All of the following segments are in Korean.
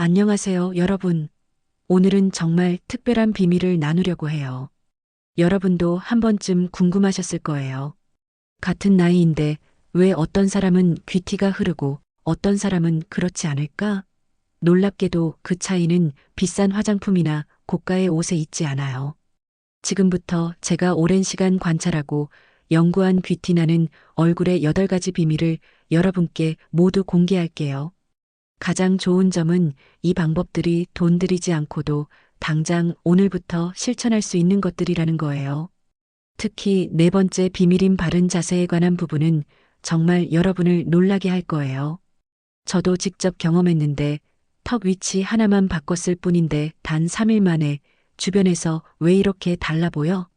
안녕하세요, 여러분. 오늘은 정말 특별한 비밀을 나누려고 해요. 여러분도 한 번쯤 궁금하셨을 거예요. 같은 나이인데 왜 어떤 사람은 귀티가 흐르고 어떤 사람은 그렇지 않을까? 놀랍게도 그 차이는 비싼 화장품이나 고가의 옷에 있지 않아요. 지금부터 제가 오랜 시간 관찰하고 연구한 귀티나는 얼굴의 8가지 비밀을 여러분께 모두 공개할게요. 가장 좋은 점은 이 방법들이 돈 들이지 않고도 당장 오늘부터 실천할 수 있는 것들이라는 거예요. 특히 네 번째 비밀인 바른 자세에 관한 부분은 정말 여러분을 놀라게 할 거예요. 저도 직접 경험했는데 턱 위치 하나만 바꿨을 뿐인데 단 3일 만에 주변에서 왜 이렇게 달라 보여?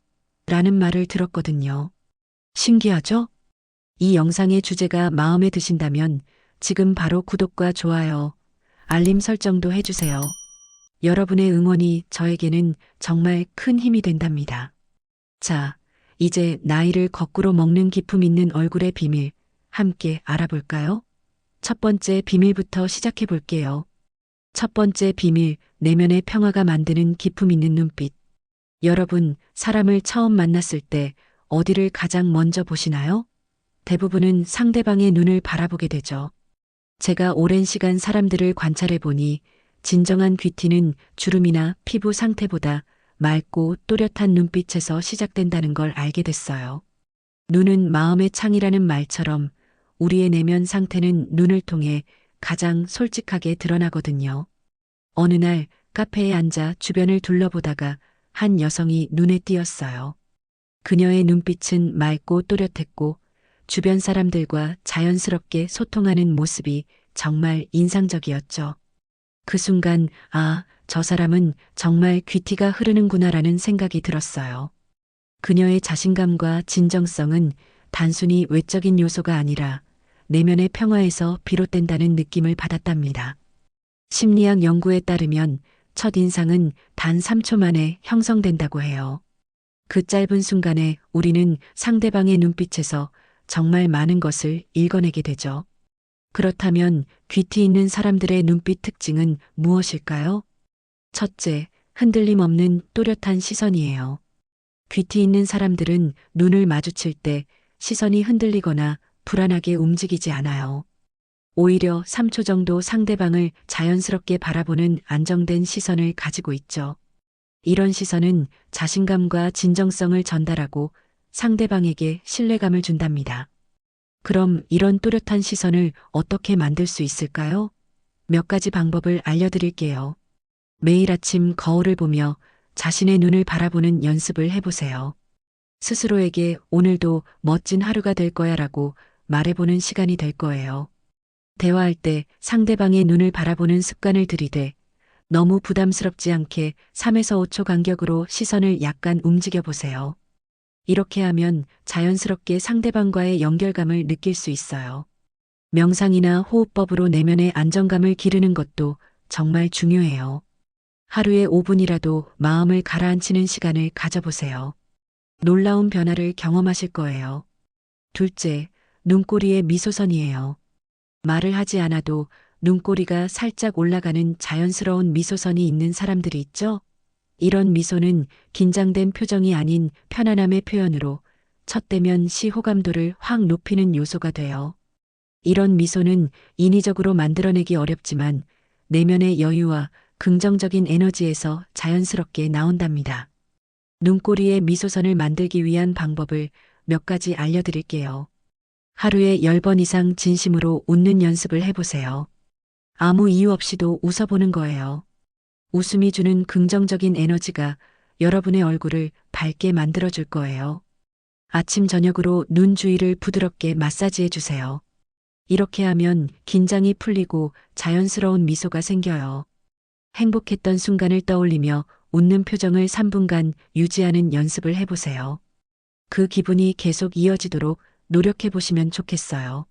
라는 말을 들었거든요. 신기하죠? 이 영상의 주제가 마음에 드신다면 지금 바로 구독과 좋아요, 알림 설정도 해주세요. 여러분의 응원이 저에게는 정말 큰 힘이 된답니다. 자, 이제 나이를 거꾸로 먹는 기품 있는 얼굴의 비밀 함께 알아볼까요? 첫 번째 비밀부터 시작해 볼게요. 첫 번째 비밀, 내면의 평화가 만드는 기품 있는 눈빛. 여러분, 사람을 처음 만났을 때 어디를 가장 먼저 보시나요? 대부분은 상대방의 눈을 바라보게 되죠. 제가 오랜 시간 사람들을 관찰해 보니 진정한 귀티는 주름이나 피부 상태보다 맑고 또렷한 눈빛에서 시작된다는 걸 알게 됐어요. 눈은 마음의 창이라는 말처럼 우리의 내면 상태는 눈을 통해 가장 솔직하게 드러나거든요. 어느 날 카페에 앉아 주변을 둘러보다가 한 여성이 눈에 띄었어요. 그녀의 눈빛은 맑고 또렷했고 주변 사람들과 자연스럽게 소통하는 모습이 정말 인상적이었죠. 그 순간, 아, 저 사람은 정말 귀티가 흐르는구나라는 생각이 들었어요. 그녀의 자신감과 진정성은 단순히 외적인 요소가 아니라 내면의 평화에서 비롯된다는 느낌을 받았답니다. 심리학 연구에 따르면 첫인상은 단 3초 만에 형성된다고 해요. 그 짧은 순간에 우리는 상대방의 눈빛에서 정말 많은 것을 읽어내게 되죠. 그렇다면 귀티 있는 사람들의 눈빛 특징은 무엇일까요? 첫째, 흔들림 없는 또렷한 시선이에요. 귀티 있는 사람들은 눈을 마주칠 때 시선이 흔들리거나 불안하게 움직이지 않아요. 오히려 3초 정도 상대방을 자연스럽게 바라보는 안정된 시선을 가지고 있죠. 이런 시선은 자신감과 진정성을 전달하고 상대방에게 신뢰감을 준답니다. 그럼 이런 또렷한 시선을 어떻게 만들 수 있을까요? 몇 가지 방법을 알려드릴게요. 매일 아침 거울을 보며 자신의 눈을 바라보는 연습을 해보세요. 스스로에게 오늘도 멋진 하루가 될 거야 라고 말해보는 시간이 될 거예요. 대화할 때 상대방의 눈을 바라보는 습관을 들이되 너무 부담스럽지 않게 3에서 5초 간격으로 시선을 약간 움직여 보세요. 이렇게 하면 자연스럽게 상대방과의 연결감을 느낄 수 있어요. 명상이나 호흡법으로 내면의 안정감을 기르는 것도 정말 중요해요. 하루에 5분이라도 마음을 가라앉히는 시간을 가져보세요. 놀라운 변화를 경험하실 거예요. 둘째, 눈꼬리의 미소선이에요. 말을 하지 않아도 눈꼬리가 살짝 올라가는 자연스러운 미소선이 있는 사람들이 있죠? 이런 미소는 긴장된 표정이 아닌 편안함의 표현으로 첫 대면 시 호감도를 확 높이는 요소가 돼요. 이런 미소는 인위적으로 만들어내기 어렵지만 내면의 여유와 긍정적인 에너지에서 자연스럽게 나온답니다. 눈꼬리의 미소선을 만들기 위한 방법을 몇 가지 알려드릴게요. 하루에 10번 이상 진심으로 웃는 연습을 해보세요. 아무 이유 없이도 웃어보는 거예요. 웃음이 주는 긍정적인 에너지가 여러분의 얼굴을 밝게 만들어줄 거예요. 아침 저녁으로 눈 주위를 부드럽게 마사지해 주세요. 이렇게 하면 긴장이 풀리고 자연스러운 미소가 생겨요. 행복했던 순간을 떠올리며 웃는 표정을 3분간 유지하는 연습을 해보세요. 그 기분이 계속 이어지도록 노력해 보시면 좋겠어요.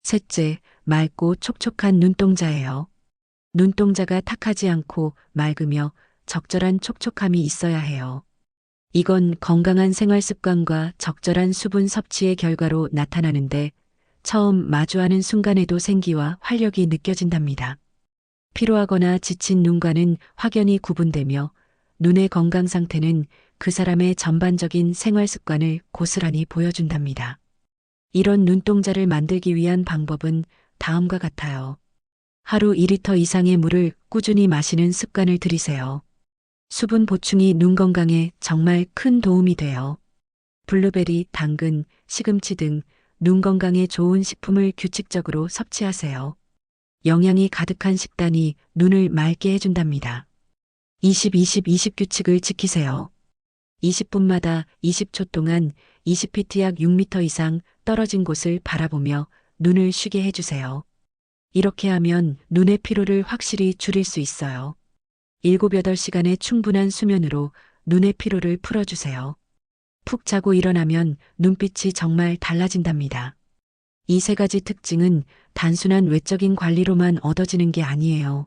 셋째, 맑고 촉촉한 눈동자예요. 눈동자가 탁하지 않고 맑으며 적절한 촉촉함이 있어야 해요. 이건 건강한 생활 습관과 적절한 수분 섭취의 결과로 나타나는데 처음 마주하는 순간에도 생기와 활력이 느껴진답니다. 피로하거나 지친 눈과는 확연히 구분되며 눈의 건강 상태는 그 사람의 전반적인 생활 습관을 고스란히 보여준답니다. 이런 눈동자를 만들기 위한 방법은 다음과 같아요. 하루 2리터 이상의 물을 꾸준히 마시는 습관을 들이세요. 수분 보충이 눈 건강에 정말 큰 도움이 돼요. 블루베리, 당근, 시금치 등 눈 건강에 좋은 식품을 규칙적으로 섭취하세요. 영양이 가득한 식단이 눈을 맑게 해준답니다. 20-20-20 규칙을 지키세요. 20분마다 20초 동안 20피트 약 6m 이상 떨어진 곳을 바라보며 눈을 쉬게 해주세요. 이렇게 하면 눈의 피로를 확실히 줄일 수 있어요. 7-8시간의 충분한 수면으로 눈의 피로를 풀어주세요. 푹 자고 일어나면 눈빛이 정말 달라진답니다. 이 세 가지 특징은 단순한 외적인 관리로만 얻어지는 게 아니에요.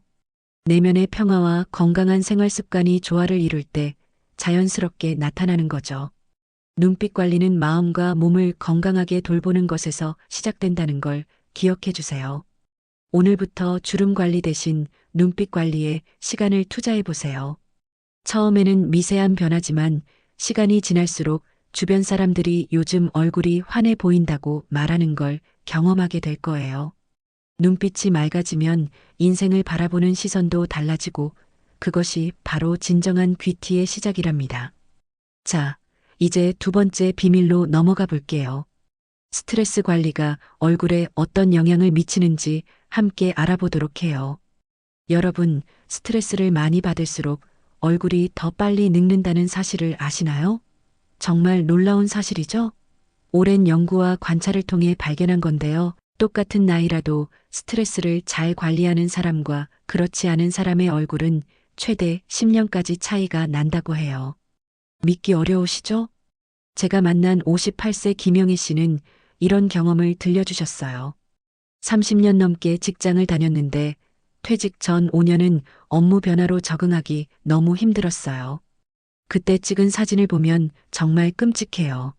내면의 평화와 건강한 생활 습관이 조화를 이룰 때 자연스럽게 나타나는 거죠. 눈빛 관리는 마음과 몸을 건강하게 돌보는 것에서 시작된다는 걸 기억해 주세요. 오늘부터 주름 관리 대신 눈빛 관리에 시간을 투자해 보세요. 처음에는 미세한 변화지만 시간이 지날수록 주변 사람들이 요즘 얼굴이 환해 보인다고 말하는 걸 경험하게 될 거예요. 눈빛이 맑아지면 인생을 바라보는 시선도 달라지고 그것이 바로 진정한 뷰티의 시작이랍니다. 자, 이제 두 번째 비밀로 넘어가 볼게요. 스트레스 관리가 얼굴에 어떤 영향을 미치는지 함께 알아보도록 해요. 여러분, 스트레스를 많이 받을수록 얼굴이 더 빨리 늙는다는 사실을 아시나요? 정말 놀라운 사실이죠? 오랜 연구와 관찰을 통해 발견한 건데요. 똑같은 나이라도 스트레스를 잘 관리하는 사람과 그렇지 않은 사람의 얼굴은 최대 10년까지 차이가 난다고 해요. 믿기 어려우시죠? 제가 만난 58세 김영희 씨는 이런 경험을 들려주셨어요. 30년 넘게 직장을 다녔는데 퇴직 전 5년은 업무 변화로 적응하기 너무 힘들었어요. 그때 찍은 사진을 보면 정말 끔찍해요.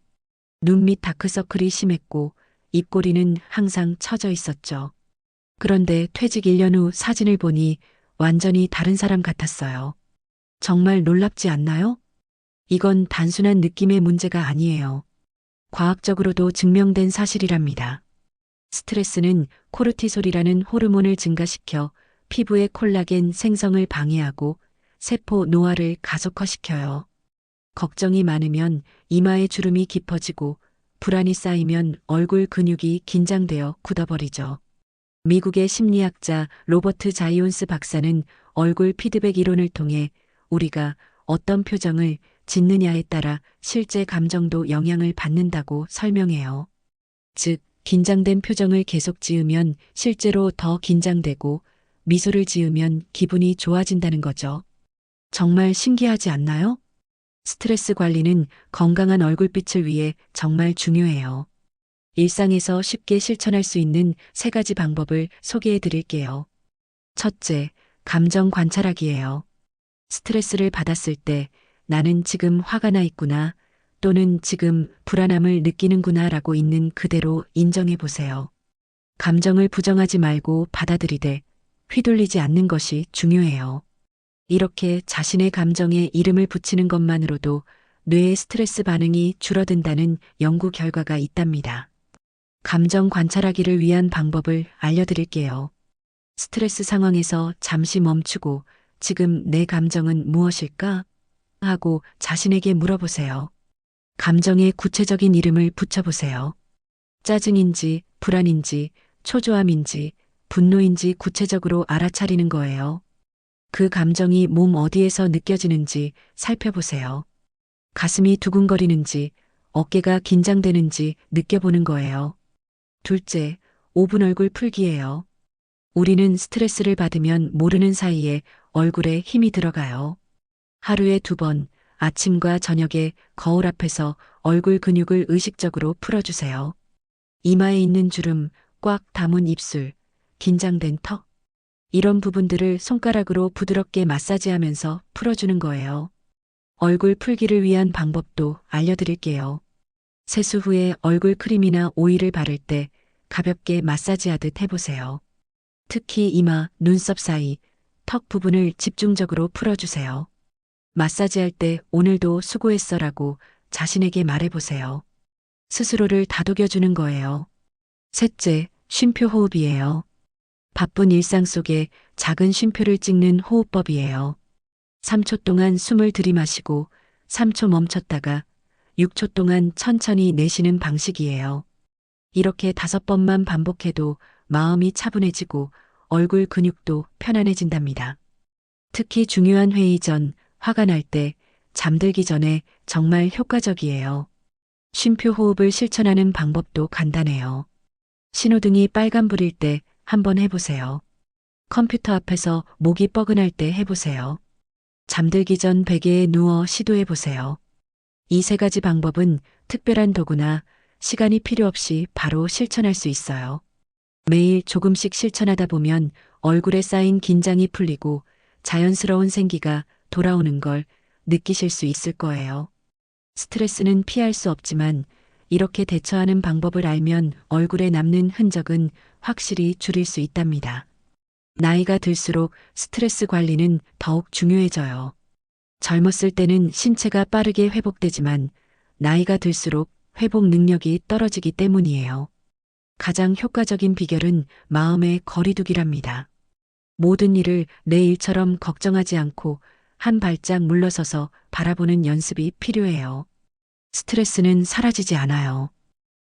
눈 밑 다크서클이 심했고 입꼬리는 항상 처져 있었죠. 그런데 퇴직 1년 후 사진을 보니 완전히 다른 사람 같았어요. 정말 놀랍지 않나요? 이건 단순한 느낌의 문제가 아니에요. 과학적으로도 증명된 사실이랍니다. 스트레스는 코르티솔이라는 호르몬을 증가시켜 피부의 콜라겐 생성을 방해하고 세포 노화를 가속화시켜요. 걱정이 많으면 이마의 주름이 깊어지고 불안이 쌓이면 얼굴 근육이 긴장되어 굳어버리죠. 미국의 심리학자 로버트 자이온스 박사는 얼굴 피드백 이론을 통해 우리가 어떤 표정을 짓느냐에 따라 실제 감정도 영향을 받는다고 설명해요. 즉, 긴장된 표정을 계속 지으면 실제로 더 긴장되고 미소를 지으면 기분이 좋아진다는 거죠. 정말 신기하지 않나요? 스트레스 관리는 건강한 얼굴빛을 위해 정말 중요해요. 일상에서 쉽게 실천할 수 있는 3가지 방법을 소개해 드릴게요. 첫째, 감정 관찰하기예요. 스트레스를 받았을 때 나는 지금 화가 나 있구나 또는 지금 불안함을 느끼는구나 라고 있는 그대로 인정해 보세요. 감정을 부정하지 말고 받아들이되 휘둘리지 않는 것이 중요해요. 이렇게 자신의 감정에 이름을 붙이는 것만으로도 뇌의 스트레스 반응이 줄어든다는 연구 결과가 있답니다. 감정 관찰하기를 위한 방법을 알려드릴게요. 스트레스 상황에서 잠시 멈추고 지금 내 감정은 무엇일까? 하고 자신에게 물어보세요. 감정에 구체적인 이름을 붙여보세요. 짜증인지, 불안인지, 초조함인지, 분노인지 구체적으로 알아차리는 거예요. 그 감정이 몸 어디에서 느껴지는지 살펴보세요. 가슴이 두근거리는지, 어깨가 긴장되는지 느껴보는 거예요. 둘째, 5분 얼굴 풀기예요. 우리는 스트레스를 받으면 모르는 사이에 얼굴에 힘이 들어가요. 하루에 2번, 아침과 저녁에 거울 앞에서 얼굴 근육을 의식적으로 풀어주세요. 이마에 있는 주름, 꽉 담은 입술, 긴장된 턱. 이런 부분들을 손가락으로 부드럽게 마사지하면서 풀어주는 거예요. 얼굴 풀기를 위한 방법도 알려드릴게요. 세수 후에 얼굴 크림이나 오일을 바를 때 가볍게 마사지하듯 해보세요. 특히 이마, 눈썹 사이, 턱 부분을 집중적으로 풀어주세요. 마사지할 때 오늘도 수고했어라고 자신에게 말해보세요. 스스로를 다독여주는 거예요. 셋째, 쉼표 호흡이에요. 바쁜 일상 속에 작은 쉼표를 찍는 호흡법이에요. 3초 동안 숨을 들이마시고 3초 멈췄다가 6초 동안 천천히 내쉬는 방식이에요. 이렇게 5번만 반복해도 마음이 차분해지고 얼굴 근육도 편안해진답니다. 특히 중요한 회의 전, 화가 날 때, 잠들기 전에 정말 효과적이에요. 쉼표 호흡을 실천하는 방법도 간단해요. 신호등이 빨간불일 때 한번 해보세요. 컴퓨터 앞에서 목이 뻐근할 때 해보세요. 잠들기 전 베개에 누워 시도해보세요. 이 3가지 방법은 특별한 도구나 시간이 필요 없이 바로 실천할 수 있어요. 매일 조금씩 실천하다 보면 얼굴에 쌓인 긴장이 풀리고 자연스러운 생기가 돌아오는 걸 느끼실 수 있을 거예요. 스트레스는 피할 수 없지만 이렇게 대처하는 방법을 알면 얼굴에 남는 흔적은 확실히 줄일 수 있답니다. 나이가 들수록 스트레스 관리는 더욱 중요해져요. 젊었을 때는 신체가 빠르게 회복되지만 나이가 들수록 회복 능력이 떨어지기 때문이에요. 가장 효과적인 비결은 마음의 거리두기랍니다. 모든 일을 내 일처럼 걱정하지 않고 한 발짝 물러서서 바라보는 연습이 필요해요. 스트레스는 사라지지 않아요.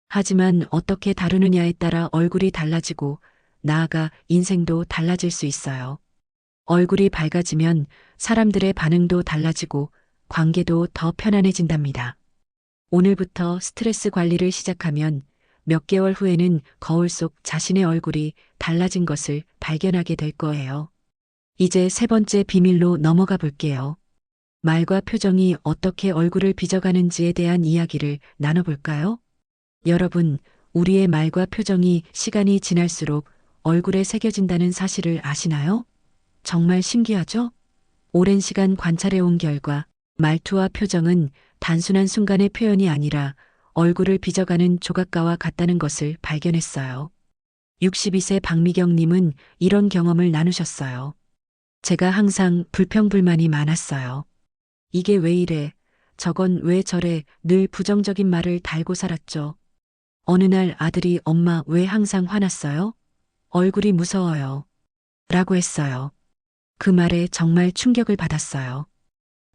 하지만 어떻게 다루느냐에 따라 얼굴이 달라지고 나아가 인생도 달라질 수 있어요. 얼굴이 밝아지면 사람들의 반응도 달라지고 관계도 더 편안해진답니다. 오늘부터 스트레스 관리를 시작하면 몇 개월 후에는 거울 속 자신의 얼굴이 달라진 것을 발견하게 될 거예요. 이제 3번째 비밀로 넘어가 볼게요. 말과 표정이 어떻게 얼굴을 빚어가는지에 대한 이야기를 나눠볼까요? 여러분, 우리의 말과 표정이 시간이 지날수록 얼굴에 새겨진다는 사실을 아시나요? 정말 신기하죠? 오랜 시간 관찰해온 결과 말투와 표정은 단순한 순간의 표현이 아니라 얼굴을 빚어가는 조각가와 같다는 것을 발견했어요. 62세 박미경님은 이런 경험을 나누셨어요. 제가 항상 불평불만이 많았어요. 이게 왜 이래? 저건 왜 저래? 늘 부정적인 말을 달고 살았죠. 어느 날 아들이 엄마 왜 항상 화났어요? 얼굴이 무서워요. 라고 했어요. 그 말에 정말 충격을 받았어요.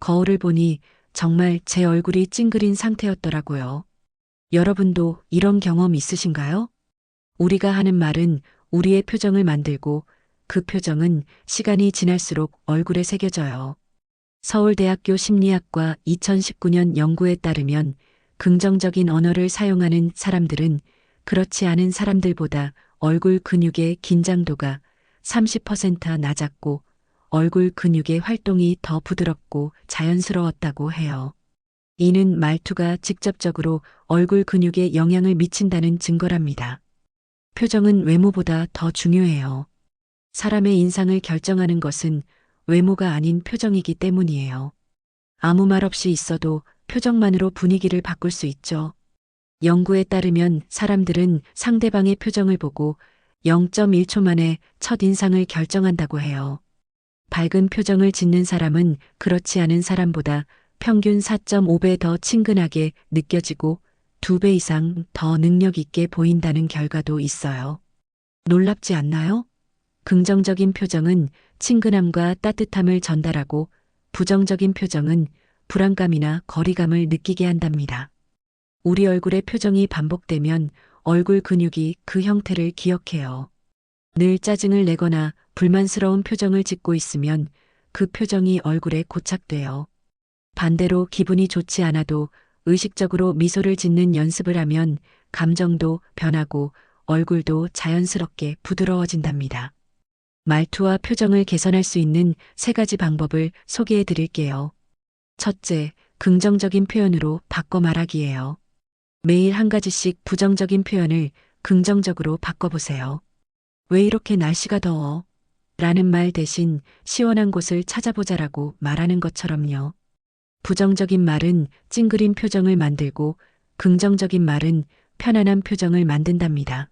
거울을 보니 정말 제 얼굴이 찡그린 상태였더라고요. 여러분도 이런 경험 있으신가요? 우리가 하는 말은 우리의 표정을 만들고 그 표정은 시간이 지날수록 얼굴에 새겨져요. 서울대학교 심리학과 2019년 연구에 따르면 긍정적인 언어를 사용하는 사람들은 그렇지 않은 사람들보다 얼굴 근육의 긴장도가 30% 낮았고 얼굴 근육의 활동이 더 부드럽고 자연스러웠다고 해요. 이는 말투가 직접적으로 얼굴 근육에 영향을 미친다는 증거랍니다. 표정은 외모보다 더 중요해요. 사람의 인상을 결정하는 것은 외모가 아닌 표정이기 때문이에요. 아무 말 없이 있어도 표정만으로 분위기를 바꿀 수 있죠. 연구에 따르면 사람들은 상대방의 표정을 보고 0.1초 만에 첫인상을 결정한다고 해요. 밝은 표정을 짓는 사람은 그렇지 않은 사람보다 평균 4.5배 더 친근하게 느껴지고 2배 이상 더 능력 있게 보인다는 결과도 있어요. 놀랍지 않나요? 긍정적인 표정은 친근함과 따뜻함을 전달하고 부정적인 표정은 불안감이나 거리감을 느끼게 한답니다. 우리 얼굴의 표정이 반복되면 얼굴 근육이 그 형태를 기억해요. 늘 짜증을 내거나 불만스러운 표정을 짓고 있으면 그 표정이 얼굴에 고착돼요. 반대로 기분이 좋지 않아도 의식적으로 미소를 짓는 연습을 하면 감정도 변하고 얼굴도 자연스럽게 부드러워진답니다. 말투와 표정을 개선할 수 있는 3가지 방법을 소개해 드릴게요. 첫째, 긍정적인 표현으로 바꿔 말하기예요. 매일 한 가지씩 부정적인 표현을 긍정적으로 바꿔보세요. 왜 이렇게 날씨가 더워? 라는 말 대신 시원한 곳을 찾아보자라고 말하는 것처럼요. 부정적인 말은 찡그린 표정을 만들고 긍정적인 말은 편안한 표정을 만든답니다.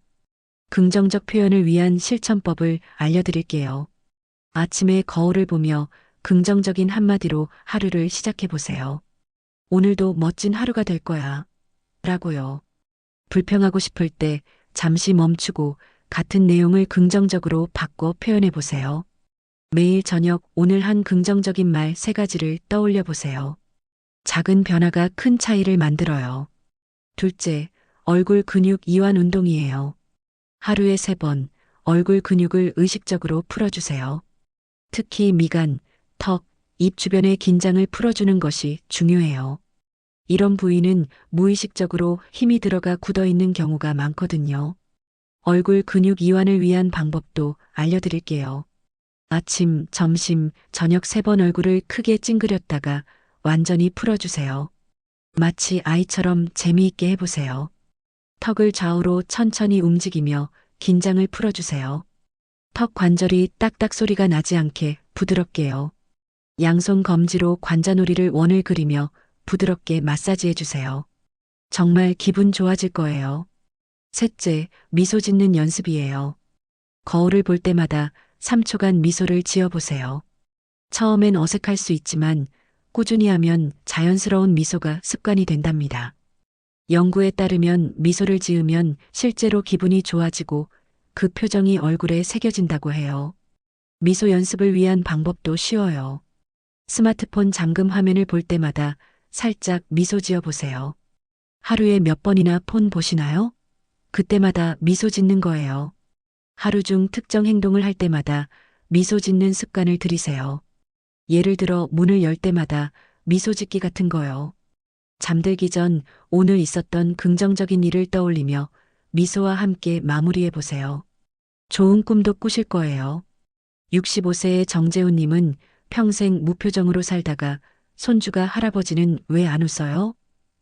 긍정적 표현을 위한 실천법을 알려드릴게요. 아침에 거울을 보며 긍정적인 한마디로 하루를 시작해 보세요. 오늘도 멋진 하루가 될 거야. 라고요. 불평하고 싶을 때 잠시 멈추고 같은 내용을 긍정적으로 바꿔 표현해 보세요. 매일 저녁 오늘 한 긍정적인 말 3가지를 떠올려 보세요. 작은 변화가 큰 차이를 만들어요. 둘째, 얼굴 근육 이완 운동이에요. 하루에 3번 얼굴 근육을 의식적으로 풀어주세요. 특히 미간, 턱, 입 주변의 긴장을 풀어주는 것이 중요해요. 이런 부위는 무의식적으로 힘이 들어가 굳어 있는 경우가 많거든요. 얼굴 근육 이완을 위한 방법도 알려드릴게요. 아침, 점심, 저녁 3번 얼굴을 크게 찡그렸다가 완전히 풀어주세요. 마치 아이처럼 재미있게 해보세요. 턱을 좌우로 천천히 움직이며 긴장을 풀어주세요. 턱 관절이 딱딱 소리가 나지 않게 부드럽게요. 양손 검지로 관자놀이를 원을 그리며 부드럽게 마사지해 주세요. 정말 기분 좋아질 거예요. 셋째, 미소 짓는 연습이에요. 거울을 볼 때마다 3초간 미소를 지어 보세요. 처음엔 어색할 수 있지만 꾸준히 하면 자연스러운 미소가 습관이 된답니다. 연구에 따르면 미소를 지으면 실제로 기분이 좋아지고 그 표정이 얼굴에 새겨진다고 해요. 미소 연습을 위한 방법도 쉬워요. 스마트폰 잠금 화면을 볼 때마다 살짝 미소 지어 보세요. 하루에 몇 번이나 폰 보시나요? 그때마다 미소 짓는 거예요. 하루 중 특정 행동을 할 때마다 미소 짓는 습관을 들이세요. 예를 들어 문을 열 때마다 미소 짓기 같은 거요. 잠들기 전 오늘 있었던 긍정적인 일을 떠올리며 미소와 함께 마무리해 보세요. 좋은 꿈도 꾸실 거예요. 65세의 정재훈님은 평생 무표정으로 살다가 손주가 할아버지는 왜 안 웃어요?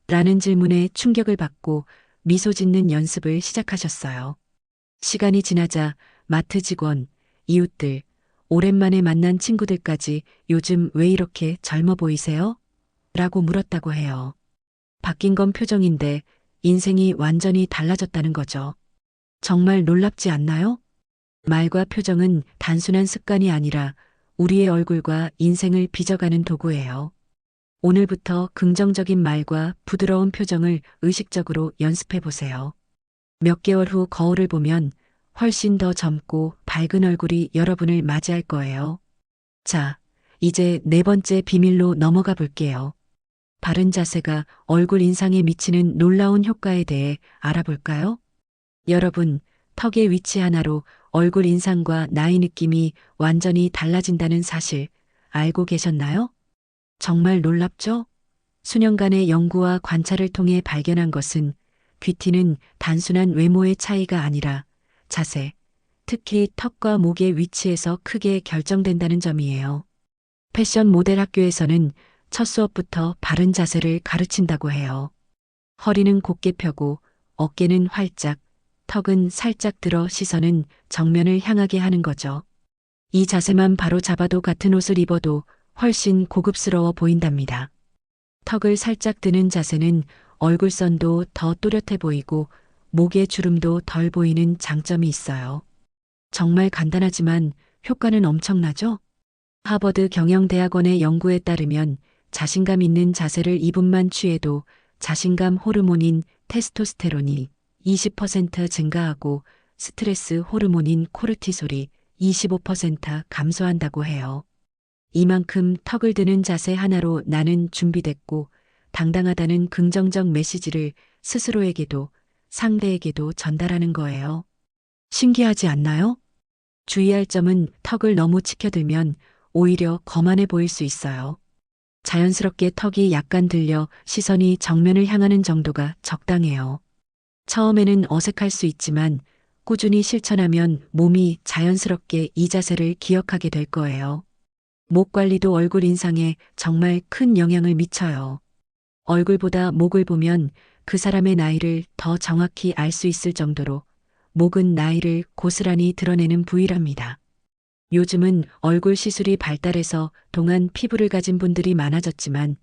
라는 질문에 충격을 받고 미소 짓는 연습을 시작하셨어요. 시간이 지나자 마트 직원, 이웃들, 오랜만에 만난 친구들까지 요즘 왜 이렇게 젊어 보이세요? 라고 물었다고 해요. 바뀐 건 표정인데 인생이 완전히 달라졌다는 거죠. 정말 놀랍지 않나요? 말과 표정은 단순한 습관이 아니라 우리의 얼굴과 인생을 빚어가는 도구예요. 오늘부터 긍정적인 말과 부드러운 표정을 의식적으로 연습해 보세요. 몇 개월 후 거울을 보면 훨씬 더 젊고 밝은 얼굴이 여러분을 맞이할 거예요. 자, 이제 4번째 비밀로 넘어가 볼게요. 바른 자세가 얼굴 인상에 미치는 놀라운 효과에 대해 알아볼까요? 여러분, 턱의 위치 하나로 얼굴 인상과 나이 느낌이 완전히 달라진다는 사실 알고 계셨나요? 정말 놀랍죠? 수년간의 연구와 관찰을 통해 발견한 것은 귀티는 단순한 외모의 차이가 아니라 자세, 특히 턱과 목의 위치에서 크게 결정된다는 점이에요. 패션 모델 학교에서는 첫 수업부터 바른 자세를 가르친다고 해요. 허리는 곧게 펴고 어깨는 활짝, 턱은 살짝 들어 시선은 정면을 향하게 하는 거죠. 이 자세만 바로 잡아도 같은 옷을 입어도 훨씬 고급스러워 보인답니다. 턱을 살짝 드는 자세는 얼굴선도 더 또렷해 보이고 목의 주름도 덜 보이는 장점이 있어요. 정말 간단하지만 효과는 엄청나죠? 하버드 경영대학원의 연구에 따르면 자신감 있는 자세를 2분만 취해도 자신감 호르몬인 테스토스테론이 20% 증가하고 스트레스 호르몬인 코르티솔이 25% 감소한다고 해요. 이만큼 턱을 드는 자세 하나로 나는 준비됐고 당당하다는 긍정적 메시지를 스스로에게도 상대에게도 전달하는 거예요. 신기하지 않나요? 주의할 점은 턱을 너무 치켜들면 오히려 거만해 보일 수 있어요. 자연스럽게 턱이 약간 들려 시선이 정면을 향하는 정도가 적당해요. 처음에는 어색할 수 있지만 꾸준히 실천하면 몸이 자연스럽게 이 자세를 기억하게 될 거예요. 목 관리도 얼굴 인상에 정말 큰 영향을 미쳐요. 얼굴보다 목을 보면 그 사람의 나이를 더 정확히 알 수 있을 정도로 목은 나이를 고스란히 드러내는 부위랍니다. 요즘은 얼굴 시술이 발달해서 동안 피부를 가진 분들이 많아졌지만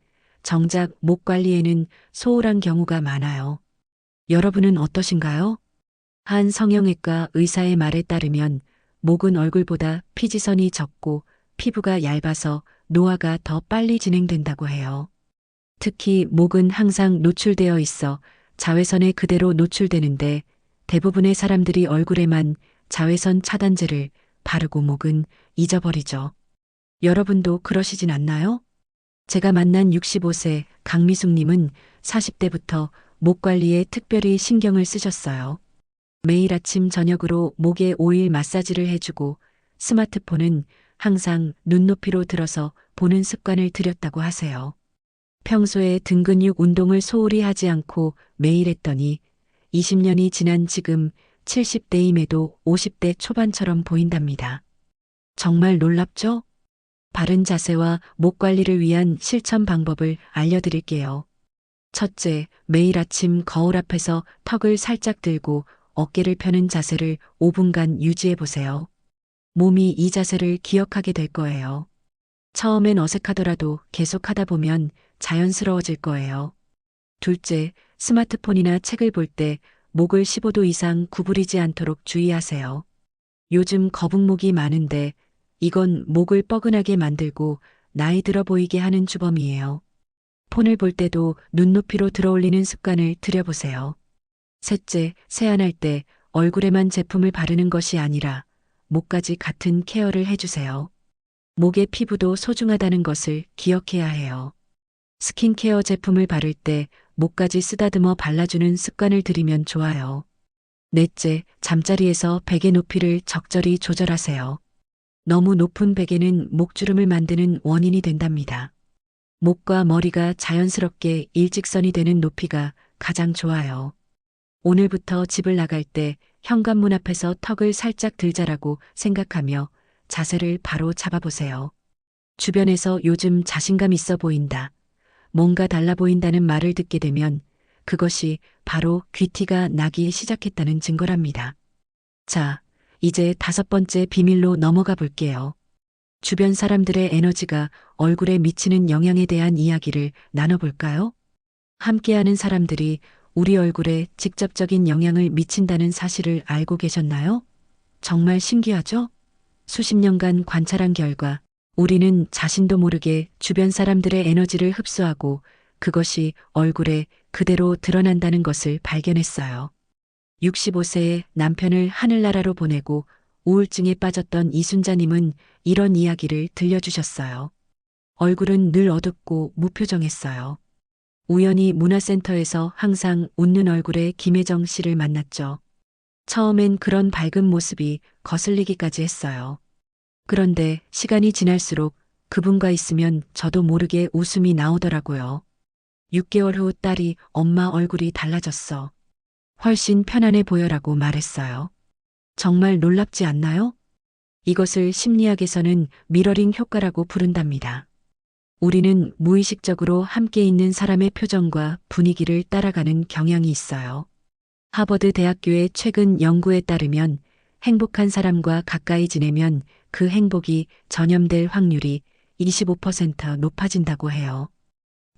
정작 목 관리에는 소홀한 경우가 많아요. 여러분은 어떠신가요? 한 성형외과 의사의 말에 따르면 목은 얼굴보다 피지선이 적고 피부가 얇아서 노화가 더 빨리 진행된다고 해요. 특히 목은 항상 노출되어 있어 자외선에 그대로 노출되는데 대부분의 사람들이 얼굴에만 자외선 차단제를 바르고 목은 잊어버리죠. 여러분도 그러시진 않나요? 제가 만난 65세 강미숙님은 40대부터 목 관리에 특별히 신경을 쓰셨어요. 매일 아침 저녁으로 목에 오일 마사지를 해주고 스마트폰은 항상 눈높이로 들어서 보는 습관을 들였다고 하세요. 평소에 등 근육 운동을 소홀히 하지 않고 매일 했더니 20년이 지난 지금 70대임에도 50대 초반처럼 보인답니다. 정말 놀랍죠? 바른 자세와 목 관리를 위한 실천 방법을 알려드릴게요. 첫째, 매일 아침 거울 앞에서 턱을 살짝 들고 어깨를 펴는 자세를 5분간 유지해 보세요. 몸이 이 자세를 기억하게 될 거예요. 처음엔 어색하더라도 계속 하다 보면 자연스러워질 거예요. 둘째, 스마트폰이나 책을 볼 때 목을 15도 이상 구부리지 않도록 주의하세요. 요즘 거북목이 많은데 이건 목을 뻐근하게 만들고 나이 들어 보이게 하는 주범이에요. 폰을 볼 때도 눈높이로 들어올리는 습관을 들여보세요. 셋째, 세안할 때 얼굴에만 제품을 바르는 것이 아니라 목까지 같은 케어를 해주세요. 목의 피부도 소중하다는 것을 기억해야 해요. 스킨케어 제품을 바를 때 목까지 쓰다듬어 발라주는 습관을 들이면 좋아요. 넷째, 잠자리에서 베개 높이를 적절히 조절하세요. 너무 높은 베개는 목주름을 만드는 원인이 된답니다. 목과 머리가 자연스럽게 일직선이 되는 높이가 가장 좋아요. 오늘부터 집을 나갈 때 현관문 앞에서 턱을 살짝 들자라고 생각하며 자세를 바로 잡아보세요. 주변에서 요즘 자신감 있어 보인다, 뭔가 달라 보인다는 말을 듣게 되면 그것이 바로 귀티가 나기 시작했다는 증거랍니다. 자, 이제 5번째 비밀로 넘어가 볼게요. 주변 사람들의 에너지가 얼굴에 미치는 영향에 대한 이야기를 나눠볼까요? 함께하는 사람들이 우리 얼굴에 직접적인 영향을 미친다는 사실을 알고 계셨나요? 정말 신기하죠? 수십 년간 관찰한 결과 우리는 자신도 모르게 주변 사람들의 에너지를 흡수하고 그것이 얼굴에 그대로 드러난다는 것을 발견했어요. 65세에 남편을 하늘나라로 보내고 우울증에 빠졌던 이순자님은 이런 이야기를 들려주셨어요. 얼굴은 늘 어둡고 무표정했어요. 우연히 문화센터에서 항상 웃는 얼굴의 김혜정 씨를 만났죠. 처음엔 그런 밝은 모습이 거슬리기까지 했어요. 그런데 시간이 지날수록 그분과 있으면 저도 모르게 웃음이 나오더라고요. 6개월 후 딸이 엄마 얼굴이 달라졌어. 훨씬 편안해 보여라고 말했어요. 정말 놀랍지 않나요? 이것을 심리학에서는 미러링 효과라고 부른답니다. 우리는 무의식적으로 함께 있는 사람의 표정과 분위기를 따라가는 경향이 있어요. 하버드 대학교의 최근 연구에 따르면 행복한 사람과 가까이 지내면 그 행복이 전염될 확률이 25% 높아진다고 해요.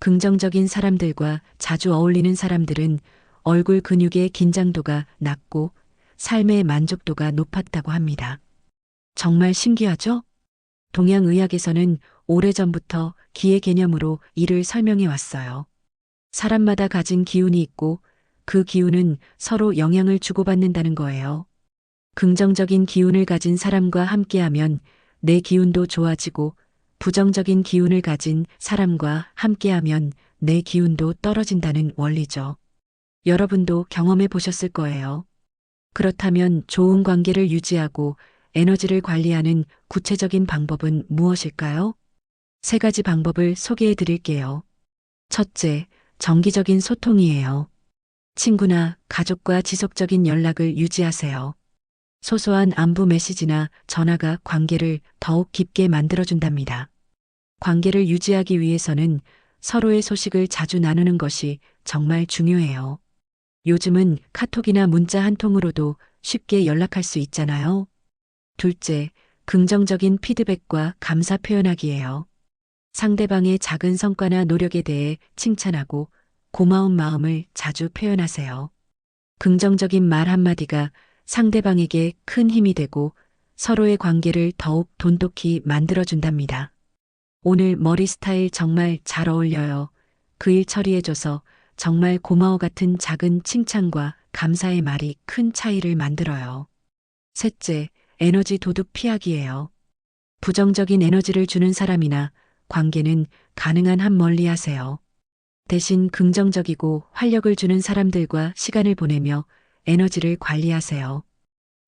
긍정적인 사람들과 자주 어울리는 사람들은 얼굴 근육의 긴장도가 낮고 삶의 만족도가 높았다고 합니다. 정말 신기하죠? 동양의학에서는 오래전부터 기의 개념으로 이를 설명해 왔어요. 사람마다 가진 기운이 있고 그 기운은 서로 영향을 주고받는다는 거예요. 긍정적인 기운을 가진 사람과 함께하면 내 기운도 좋아지고 부정적인 기운을 가진 사람과 함께하면 내 기운도 떨어진다는 원리죠. 여러분도 경험해 보셨을 거예요. 그렇다면 좋은 관계를 유지하고 에너지를 관리하는 구체적인 방법은 무엇일까요? 3가지 방법을 소개해 드릴게요. 첫째, 정기적인 소통이에요. 친구나 가족과 지속적인 연락을 유지하세요. 소소한 안부 메시지나 전화가 관계를 더욱 깊게 만들어준답니다. 관계를 유지하기 위해서는 서로의 소식을 자주 나누는 것이 정말 중요해요. 요즘은 카톡이나 문자 한 통으로도 쉽게 연락할 수 있잖아요. 둘째, 긍정적인 피드백과 감사 표현하기예요. 상대방의 작은 성과나 노력에 대해 칭찬하고 고마운 마음을 자주 표현하세요. 긍정적인 말 한마디가 상대방에게 큰 힘이 되고 서로의 관계를 더욱 돈독히 만들어준답니다. 오늘 머리 스타일 정말 잘 어울려요. 그 일 처리해줘서 정말 고마워 같은 작은 칭찬과 감사의 말이 큰 차이를 만들어요. 셋째, 에너지 도둑 피하기예요. 부정적인 에너지를 주는 사람이나 관계는 가능한 한 멀리 하세요. 대신 긍정적이고 활력을 주는 사람들과 시간을 보내며 에너지를 관리하세요.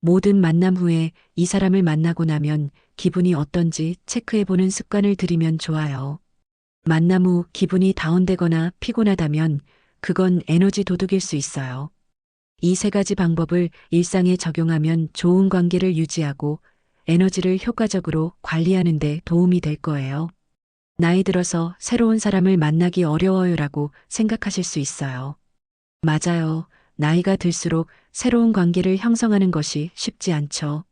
모든 만남 후에 이 사람을 만나고 나면 기분이 어떤지 체크해보는 습관을 들이면 좋아요. 만남 후 기분이 다운되거나 피곤하다면 그건 에너지 도둑일 수 있어요. 이 세 가지 방법을 일상에 적용하면 좋은 관계를 유지하고 에너지를 효과적으로 관리하는 데 도움이 될 거예요. 나이 들어서 새로운 사람을 만나기 어려워요라고 생각하실 수 있어요. 맞아요. 나이가 들수록 새로운 관계를 형성하는 것이 쉽지 않죠.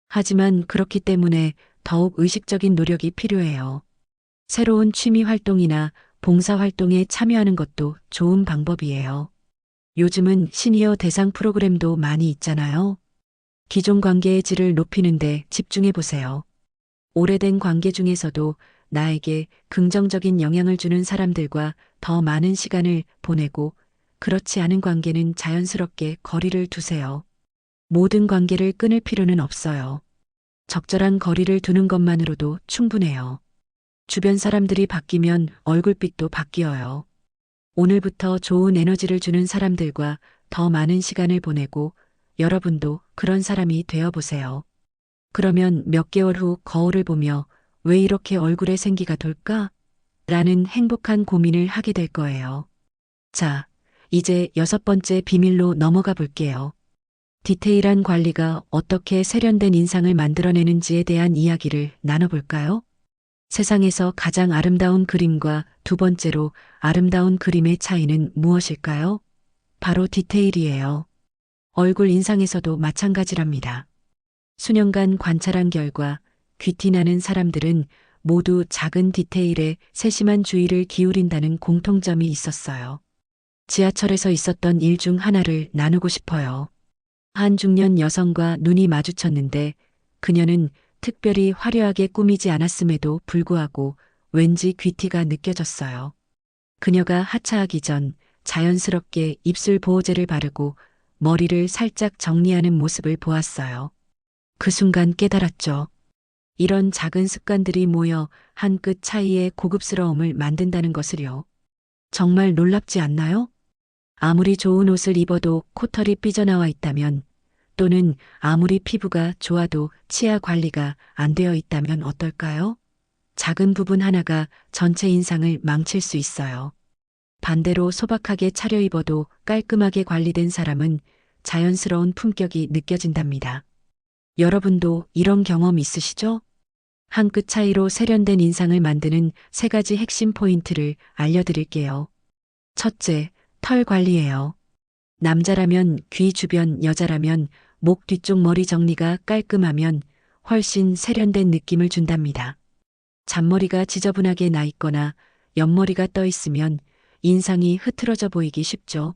하지만 그렇기 때문에 더욱 의식적인 노력이 필요해요. 새로운 취미 활동이나 봉사 활동에 참여하는 것도 좋은 방법이에요. 요즘은 시니어 대상 프로그램도 많이 있잖아요. 기존 관계의 질을 높이는데 집중해 보세요. 오래된 관계 중에서도 나에게 긍정적인 영향을 주는 사람들과 더 많은 시간을 보내고 그렇지 않은 관계는 자연스럽게 거리를 두세요. 모든 관계를 끊을 필요는 없어요. 적절한 거리를 두는 것만으로도 충분해요. 주변 사람들이 바뀌면 얼굴빛도 바뀌어요. 오늘부터 좋은 에너지를 주는 사람들과 더 많은 시간을 보내고 여러분도 그런 사람이 되어 보세요. 그러면 몇 개월 후 거울을 보며 왜 이렇게 얼굴에 생기가 돌까? 라는 행복한 고민을 하게 될 거예요. 자, 이제 여섯 번째 비밀로 넘어가 볼게요. 디테일한 관리가 어떻게 세련된 인상을 만들어내는지에 대한 이야기를 나눠볼까요? 세상에서 가장 아름다운 그림과 두 번째로 아름다운 그림의 차이는 무엇일까요? 바로 디테일이에요. 얼굴 인상에서도 마찬가지랍니다. 수년간 관찰한 결과 귀티나는 사람들은 모두 작은 디테일에 세심한 주의를 기울인다는 공통점이 있었어요. 지하철에서 있었던 일 중 하나를 나누고 싶어요. 한 중년 여성과 눈이 마주쳤는데 그녀는 특별히 화려하게 꾸미지 않았음에도 불구하고 왠지 귀티가 느껴졌어요. 그녀가 하차하기 전 자연스럽게 입술 보호제를 바르고 머리를 살짝 정리하는 모습을 보았어요. 그 순간 깨달았죠. 이런 작은 습관들이 모여 한 끗 차이의 고급스러움을 만든다는 것을요. 정말 놀랍지 않나요? 아무리 좋은 옷을 입어도 코털이 삐져나와 있다면 또는 아무리 피부가 좋아도 치아 관리가 안 되어 있다면 어떨까요? 작은 부분 하나가 전체 인상을 망칠 수 있어요. 반대로 소박하게 차려입어도 깔끔하게 관리된 사람은 자연스러운 품격이 느껴진답니다. 여러분도 이런 경험 있으시죠? 한 끗 차이로 세련된 인상을 만드는 세 가지 핵심 포인트를 알려드릴게요. 첫째, 털 관리예요. 남자라면 귀 주변, 여자라면 목 뒤쪽 머리 정리가 깔끔하면 훨씬 세련된 느낌을 준답니다. 잔머리가 지저분하게 나 있거나 옆머리가 떠 있으면 인상이 흐트러져 보이기 쉽죠.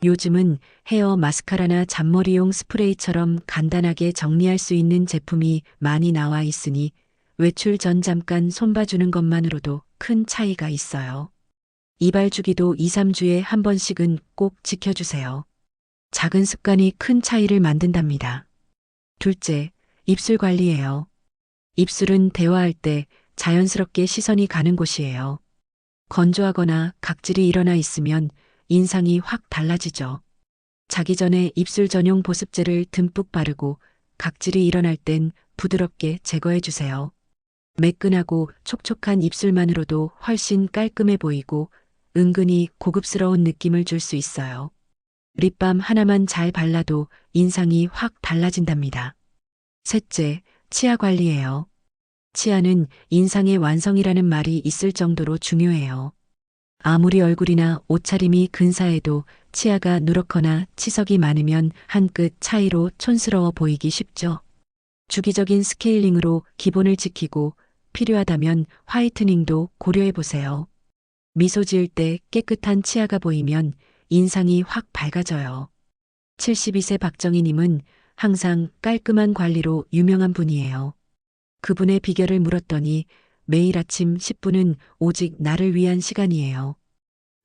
요즘은 헤어 마스카라나 잔머리용 스프레이처럼 간단하게 정리할 수 있는 제품이 많이 나와 있으니 외출 전 잠깐 손봐주는 것만으로도 큰 차이가 있어요. 이발 주기도 2, 3주에 한 번씩은 꼭 지켜주세요. 작은 습관이 큰 차이를 만든답니다. 둘째, 입술 관리예요. 입술은 대화할 때 자연스럽게 시선이 가는 곳이에요. 건조하거나 각질이 일어나 있으면 인상이 확 달라지죠. 자기 전에 입술 전용 보습제를 듬뿍 바르고 각질이 일어날 땐 부드럽게 제거해 주세요. 매끈하고 촉촉한 입술만으로도 훨씬 깔끔해 보이고 은근히 고급스러운 느낌을 줄 수 있어요. 립밤 하나만 잘 발라도 인상이 확 달라진답니다. 셋째, 치아 관리예요. 치아는 인상의 완성이라는 말이 있을 정도로 중요해요. 아무리 얼굴이나 옷차림이 근사해도 치아가 누렇거나 치석이 많으면 한 끗 차이로 촌스러워 보이기 쉽죠. 주기적인 스케일링으로 기본을 지키고 필요하다면 화이트닝도 고려해 보세요. 미소 지을 때 깨끗한 치아가 보이면 인상이 확 밝아져요. 72세 박정희님은 항상 깔끔한 관리로 유명한 분이에요. 그분의 비결을 물었더니 매일 아침 10분은 오직 나를 위한 시간이에요.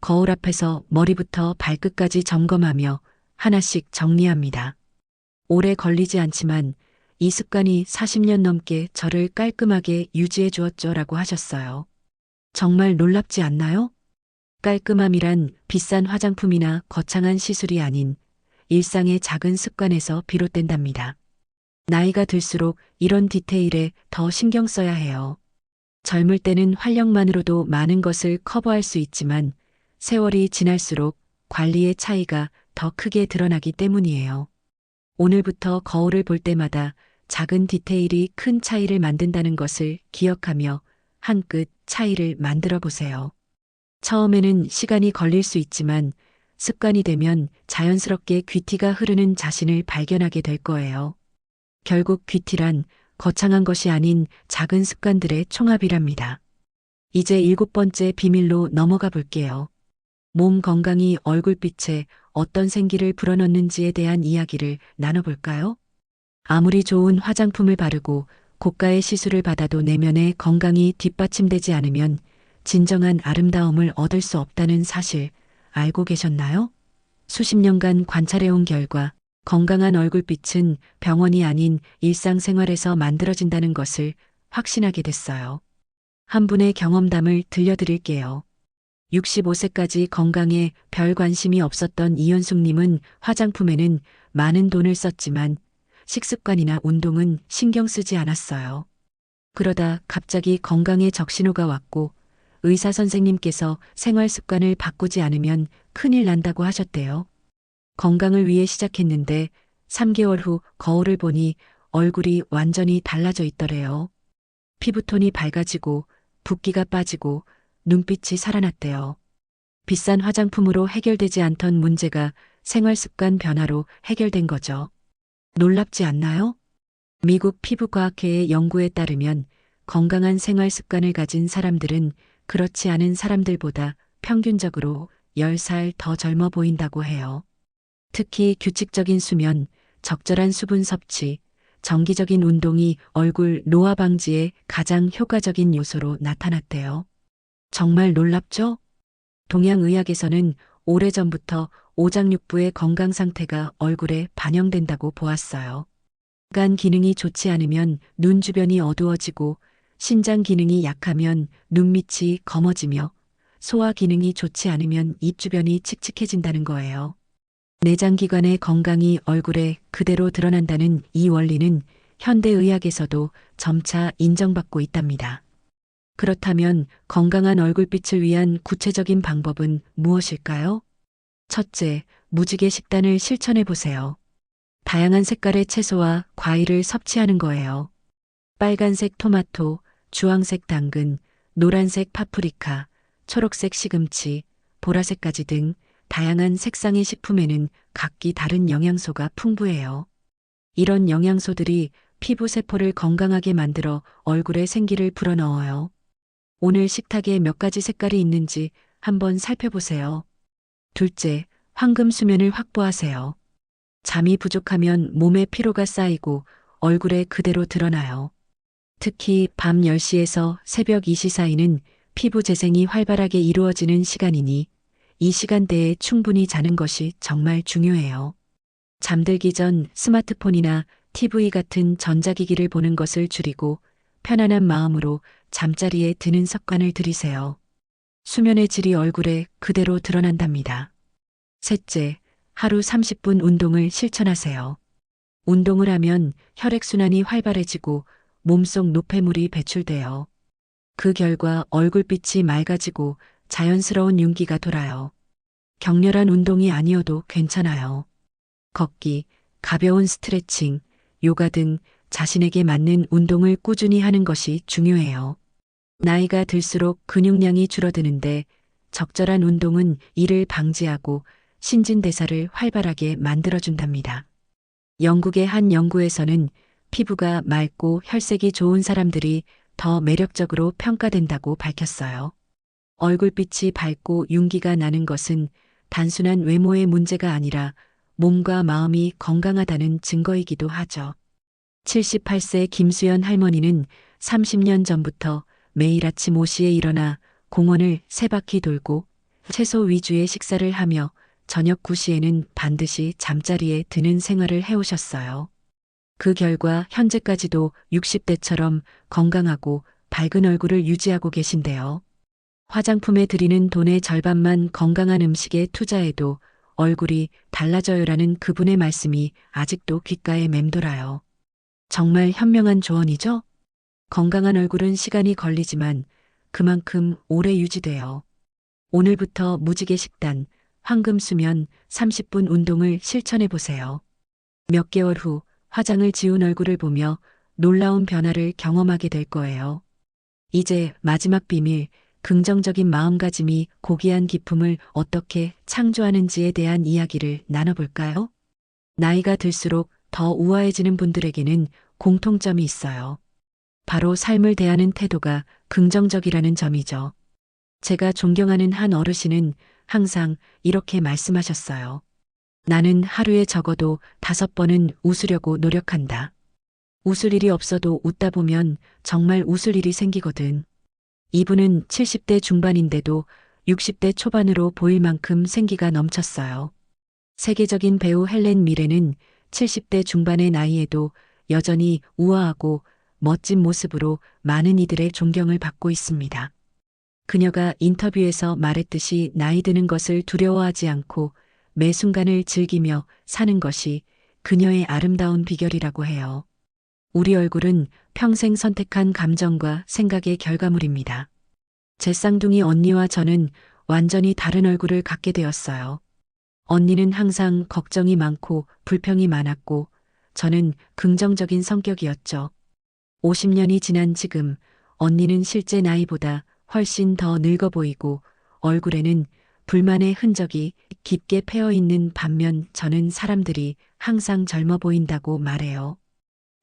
거울 앞에서 머리부터 발끝까지 점검하며 하나씩 정리합니다. 오래 걸리지 않지만 이 습관이 40년 넘게 저를 깔끔하게 유지해 주었죠라고 하셨어요. 정말 놀랍지 않나요? 깔끔함이란 비싼 화장품이나 거창한 시술이 아닌 일상의 작은 습관에서 비롯된답니다. 나이가 들수록 이런 디테일에 더 신경 써야 해요. 젊을 때는 활력만으로도 많은 것을 커버할 수 있지만 세월이 지날수록 관리의 차이가 더 크게 드러나기 때문이에요. 오늘부터 거울을 볼 때마다 작은 디테일이 큰 차이를 만든다는 것을 기억하며 한 끗 차이를 만들어 보세요. 처음에는 시간이 걸릴 수 있지만 습관이 되면 자연스럽게 귀티가 흐르는 자신을 발견하게 될 거예요. 결국 귀티란 거창한 것이 아닌 작은 습관들의 총합이랍니다. 이제 7번째 비밀로 넘어가 볼게요. 몸 건강이 얼굴빛에 어떤 생기를 불어넣는지에 대한 이야기를 나눠볼까요? 아무리 좋은 화장품을 바르고 고가의 시술을 받아도 내면의 건강이 뒷받침되지 않으면 진정한 아름다움을 얻을 수 없다는 사실 알고 계셨나요? 수십 년간 관찰해온 결과 건강한 얼굴빛은 병원이 아닌 일상생활에서 만들어진다는 것을 확신하게 됐어요. 한 분의 경험담을 들려드릴게요. 65세까지 건강에 별 관심이 없었던 이현숙님은 화장품에는 많은 돈을 썼지만 식습관이나 운동은 신경 쓰지 않았어요. 그러다 갑자기 건강에 적신호가 왔고 의사 선생님께서 생활 습관을 바꾸지 않으면 큰일 난다고 하셨대요. 건강을 위해 시작했는데 3개월 후 거울을 보니 얼굴이 완전히 달라져 있더래요. 피부톤이 밝아지고 붓기가 빠지고 눈빛이 살아났대요. 비싼 화장품으로 해결되지 않던 문제가 생활 습관 변화로 해결된 거죠. 놀랍지 않나요? 미국 피부과학회의 연구에 따르면 건강한 생활 습관을 가진 사람들은 그렇지 않은 사람들보다 평균적으로 10살 더 젊어 보인다고 해요. 특히 규칙적인 수면, 적절한 수분 섭취, 정기적인 운동이 얼굴 노화 방지에 가장 효과적인 요소로 나타났대요. 정말 놀랍죠? 동양의학에서는 오래전부터 오장육부의 건강 상태가 얼굴에 반영된다고 보았어요. 간 기능이 좋지 않으면 눈 주변이 어두워지고 신장 기능이 약하면 눈밑이 검어지며 소화 기능이 좋지 않으면 입 주변이 칙칙해진다는 거예요. 내장기관의 건강이 얼굴에 그대로 드러난다는 이 원리는 현대의학에서도 점차 인정받고 있답니다. 그렇다면 건강한 얼굴빛을 위한 구체적인 방법은 무엇일까요? 첫째, 무지개 식단을 실천해 보세요. 다양한 색깔의 채소와 과일을 섭취하는 거예요. 빨간색 토마토, 주황색 당근, 노란색 파프리카, 초록색 시금치, 보라색 가지 등 다양한 색상의 식품에는 각기 다른 영양소가 풍부해요. 이런 영양소들이 피부 세포를 건강하게 만들어 얼굴에 생기를 불어넣어요. 오늘 식탁에 몇 가지 색깔이 있는지 한번 살펴보세요. 둘째, 황금 수면을 확보하세요. 잠이 부족하면 몸에 피로가 쌓이고 얼굴에 그대로 드러나요. 특히 밤 10시에서 새벽 2시 사이는 피부 재생이 활발하게 이루어지는 시간이니 이 시간대에 충분히 자는 것이 정말 중요해요. 잠들기 전 스마트폰이나 TV 같은 전자기기를 보는 것을 줄이고 편안한 마음으로 잠자리에 드는 습관을 들이세요. 수면의 질이 얼굴에 그대로 드러난답니다. 셋째, 하루 30분 운동을 실천하세요. 운동을 하면 혈액순환이 활발해지고 몸속 노폐물이 배출돼요. 그 결과 얼굴빛이 맑아지고 자연스러운 윤기가 돌아요. 격렬한 운동이 아니어도 괜찮아요. 걷기, 가벼운 스트레칭, 요가 등 자신에게 맞는 운동을 꾸준히 하는 것이 중요해요. 나이가 들수록 근육량이 줄어드는데 적절한 운동은 이를 방지하고 신진대사를 활발하게 만들어준답니다. 영국의 한 연구에서는 피부가 맑고 혈색이 좋은 사람들이 더 매력적으로 평가된다고 밝혔어요. 얼굴빛이 밝고 윤기가 나는 것은 단순한 외모의 문제가 아니라 몸과 마음이 건강하다는 증거이기도 하죠. 78세 김수연 할머니는 30년 전부터 매일 아침 5시에 일어나 공원을 3바퀴 돌고 채소 위주의 식사를 하며 저녁 9시에는 반드시 잠자리에 드는 생활을 해오셨어요. 그 결과 현재까지도 60대처럼 건강하고 밝은 얼굴을 유지하고 계신데요. 화장품에 들이는 돈의 절반만 건강한 음식에 투자해도 얼굴이 달라져요라는 그분의 말씀이 아직도 귓가에 맴돌아요. 정말 현명한 조언이죠? 건강한 얼굴은 시간이 걸리지만 그만큼 오래 유지돼요. 오늘부터 무지개 식단, 황금 수면, 30분 운동을 실천해 보세요. 몇 개월 후 화장을 지운 얼굴을 보며 놀라운 변화를 경험하게 될 거예요. 이제 마지막 비밀, 긍정적인 마음가짐이 고귀한 기쁨을 어떻게 창조하는지에 대한 이야기를 나눠볼까요? 나이가 들수록 더 우아해지는 분들에게는 공통점이 있어요. 바로 삶을 대하는 태도가 긍정적이라는 점이죠. 제가 존경하는 한 어르신은 항상 이렇게 말씀하셨어요. 나는 하루에 적어도 5번은 웃으려고 노력한다. 웃을 일이 없어도 웃다 보면 정말 웃을 일이 생기거든. 이분은 70대 중반인데도 60대 초반으로 보일 만큼 생기가 넘쳤어요. 세계적인 배우 헬렌 미레는 70대 중반의 나이에도 여전히 우아하고 멋진 모습으로 많은 이들의 존경을 받고 있습니다. 그녀가 인터뷰에서 말했듯이 나이 드는 것을 두려워하지 않고 매 순간을 즐기며 사는 것이 그녀의 아름다운 비결이라고 해요. 우리 얼굴은 평생 선택한 감정과 생각의 결과물입니다. 제 쌍둥이 언니와 저는 완전히 다른 얼굴을 갖게 되었어요. 언니는 항상 걱정이 많고 불평이 많았고 저는 긍정적인 성격이었죠. 50년이 지난 지금 언니는 실제 나이보다 훨씬 더 늙어 보이고 얼굴에는 불만의 흔적이 깊게 패어 있는 반면 저는 사람들이 항상 젊어 보인다고 말해요.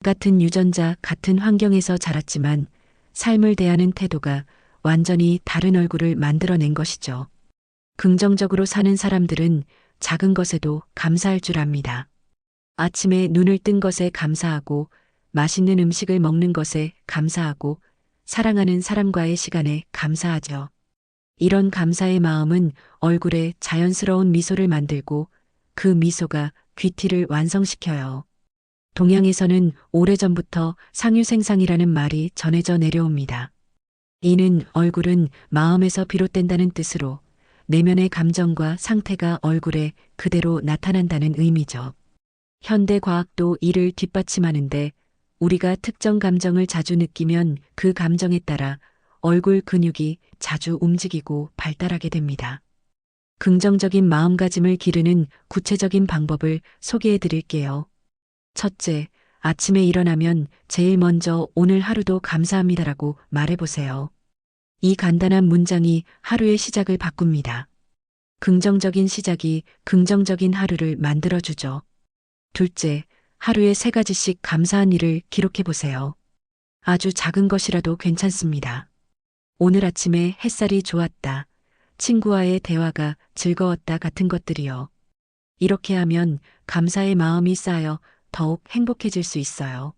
같은 유전자, 같은 환경에서 자랐지만 삶을 대하는 태도가 완전히 다른 얼굴을 만들어낸 것이죠. 긍정적으로 사는 사람들은 작은 것에도 감사할 줄 압니다. 아침에 눈을 뜬 것에 감사하고 맛있는 음식을 먹는 것에 감사하고 사랑하는 사람과의 시간에 감사하죠. 이런 감사의 마음은 얼굴에 자연스러운 미소를 만들고 그 미소가 귀티를 완성시켜요. 동양에서는 오래전부터 상유생상이라는 말이 전해져 내려옵니다. 이는 얼굴은 마음에서 비롯된다는 뜻으로 내면의 감정과 상태가 얼굴에 그대로 나타난다는 의미죠. 현대 과학도 이를 뒷받침하는데 우리가 특정 감정을 자주 느끼면 그 감정에 따라 얼굴 근육이 자주 움직이고 발달하게 됩니다. 긍정적인 마음가짐을 기르는 구체적인 방법을 소개해 드릴게요. 첫째, 아침에 일어나면 제일 먼저 오늘 하루도 감사합니다라고 말해보세요. 이 간단한 문장이 하루의 시작을 바꿉니다. 긍정적인 시작이 긍정적인 하루를 만들어주죠. 둘째, 하루에 3가지씩 감사한 일을 기록해보세요. 아주 작은 것이라도 괜찮습니다. 오늘 아침에 햇살이 좋았다. 친구와의 대화가 즐거웠다 같은 것들이요. 이렇게 하면 감사의 마음이 쌓여 더욱 행복해질 수 있어요.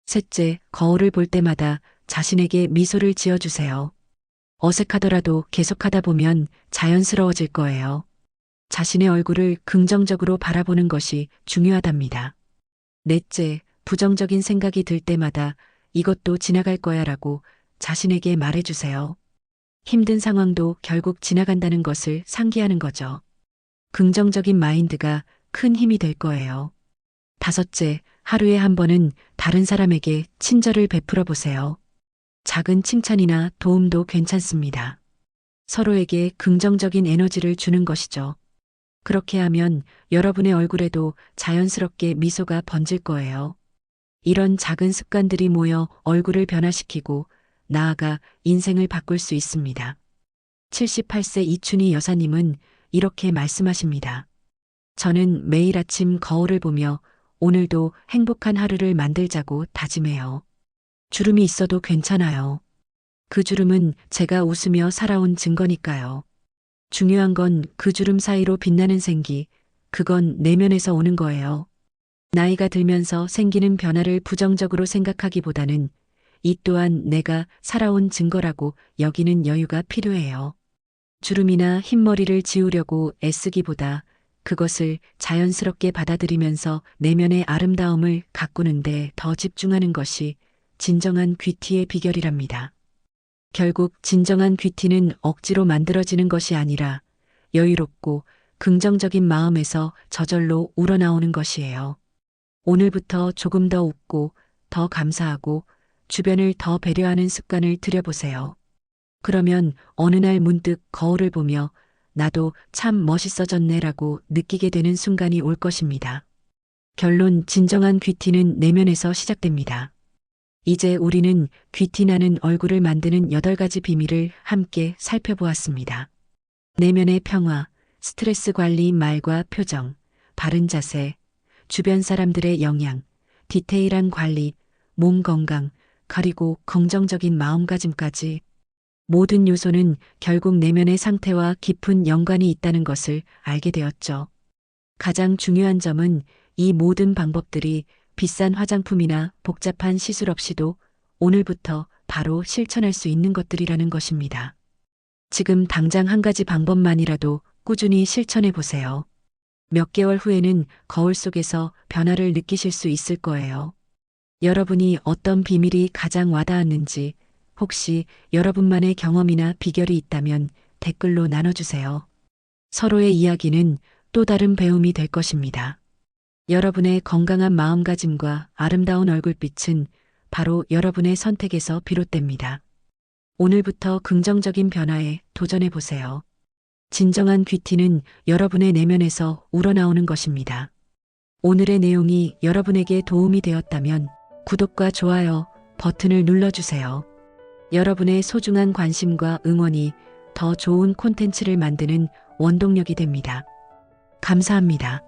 셋째, 거울을 볼 때마다 자신에게 미소를 지어주세요. 어색하더라도 계속하다 보면 자연스러워질 거예요. 자신의 얼굴을 긍정적으로 바라보는 것이 중요하답니다. 넷째, 부정적인 생각이 들 때마다 이것도 지나갈 거야 라고 자신에게 말해주세요. 힘든 상황도 결국 지나간다는 것을 상기하는 거죠. 긍정적인 마인드가 큰 힘이 될 거예요. 다섯째, 하루에 한 번은 다른 사람에게 친절을 베풀어 보세요. 작은 칭찬이나 도움도 괜찮습니다. 서로에게 긍정적인 에너지를 주는 것이죠. 그렇게 하면 여러분의 얼굴에도 자연스럽게 미소가 번질 거예요. 이런 작은 습관들이 모여 얼굴을 변화시키고 나아가 인생을 바꿀 수 있습니다. 78세 이춘희 여사님은 이렇게 말씀하십니다. 저는 매일 아침 거울을 보며 오늘도 행복한 하루를 만들자고 다짐해요. 주름이 있어도 괜찮아요. 그 주름은 제가 웃으며 살아온 증거니까요. 중요한 건 그 주름 사이로 빛나는 생기, 그건 내면에서 오는 거예요. 나이가 들면서 생기는 변화를 부정적으로 생각하기보다는 이 또한 내가 살아온 증거라고 여기는 여유가 필요해요. 주름이나 흰머리를 지우려고 애쓰기보다 그것을 자연스럽게 받아들이면서 내면의 아름다움을 가꾸는데 더 집중하는 것이 진정한 귀티의 비결이랍니다. 결국 진정한 귀티는 억지로 만들어지는 것이 아니라 여유롭고 긍정적인 마음에서 저절로 우러나오는 것이에요. 오늘부터 조금 더 웃고 더 감사하고 주변을 더 배려하는 습관을 들여보세요. 그러면 어느 날 문득 거울을 보며 나도 참 멋있어졌네라고 느끼게 되는 순간이 올 것입니다. 결론, 진정한 귀티는 내면에서 시작됩니다. 이제 우리는 귀티 나는 얼굴을 만드는 8가지 비밀을 함께 살펴보았습니다. 내면의 평화, 스트레스 관리, 말과 표정, 바른 자세, 주변 사람들의 영향, 디테일한 관리, 몸 건강, 그리고 긍정적인 마음가짐까지 모든 요소는 결국 내면의 상태와 깊은 연관이 있다는 것을 알게 되었죠. 가장 중요한 점은 이 모든 방법들이 비싼 화장품이나 복잡한 시술 없이도 오늘부터 바로 실천할 수 있는 것들이라는 것입니다. 지금 당장 한 가지 방법만이라도 꾸준히 실천해 보세요. 몇 개월 후에는 거울 속에서 변화를 느끼실 수 있을 거예요. 여러분이 어떤 비밀이 가장 와닿았는지, 혹시 여러분만의 경험이나 비결이 있다면 댓글로 나눠주세요. 서로의 이야기는 또 다른 배움이 될 것입니다. 여러분의 건강한 마음가짐과 아름다운 얼굴빛은 바로 여러분의 선택에서 비롯됩니다. 오늘부터 긍정적인 변화에 도전해 보세요. 진정한 귀티는 여러분의 내면에서 우러나오는 것입니다. 오늘의 내용이 여러분에게 도움이 되었다면 구독과 좋아요 버튼을 눌러주세요. 여러분의 소중한 관심과 응원이 더 좋은 콘텐츠를 만드는 원동력이 됩니다. 감사합니다.